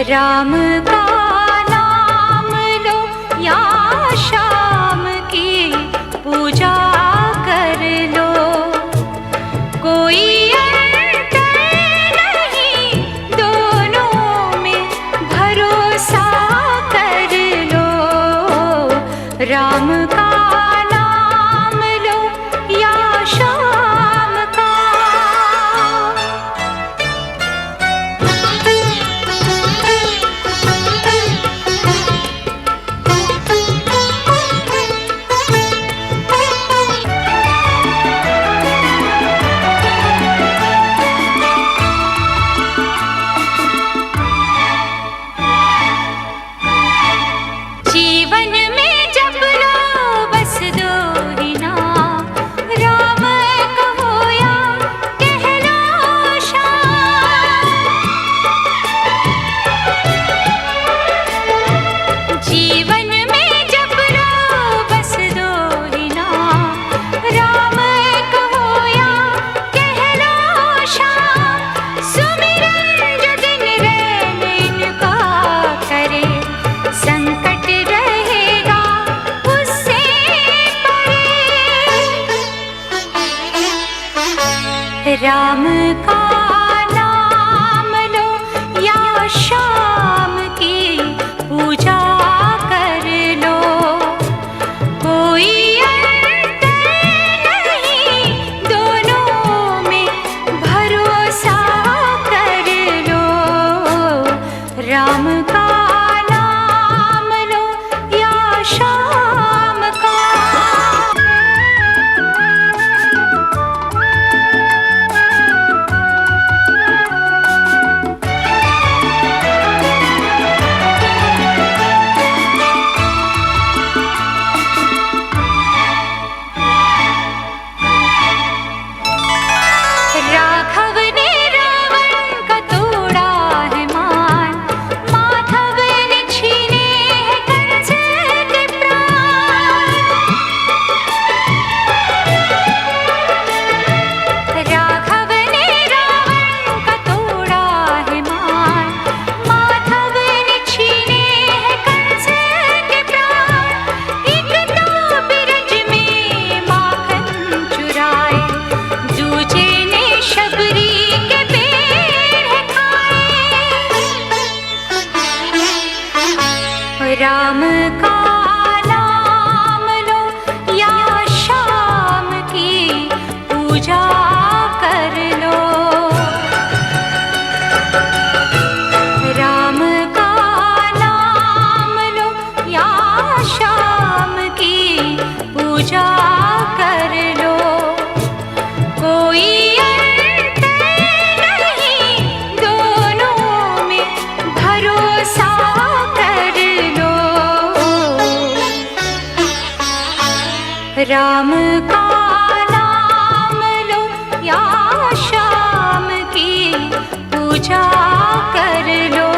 राम का नाम लो या शाम की पूजा कर लो, कोई अंतर नहीं दोनों में भरोसा कर लो। राम का नाम लो या शाम का। जीवन में जब लो बस दो ही नाम, राम कहो या कह लो श्याम। जीवन में जब लो बस दो ही नाम, राम कहो या कह लो श्याम। सुमिरन जो दिन रैन इनका करे, संकट रहेगा उससे परे। राम का नाम लो या शाम की पूजा कर लो, कोई अंतर नहीं दोनों में भरोसा कर लो। राम का नाम लो या शाम का। राघव ने रावण का तोड़ा है मान, माधव ने छीने हैं कंस के प्राण। राघव ने रावण का तोड़ा है मान, माधव ने छीने हैं कंस के प्राण। एक तो बिरज में माखन चुराए, दूजे ने शबरी के पेड़ खाए। राम का नाम लो या शाम की पूजा कर लो। राम का नाम लो या शाम की पूजा कर लो, कोई अंतर नहीं दोनों में भरोसा कर लो। राम का नाम लो या शाम की पूजा कर लो।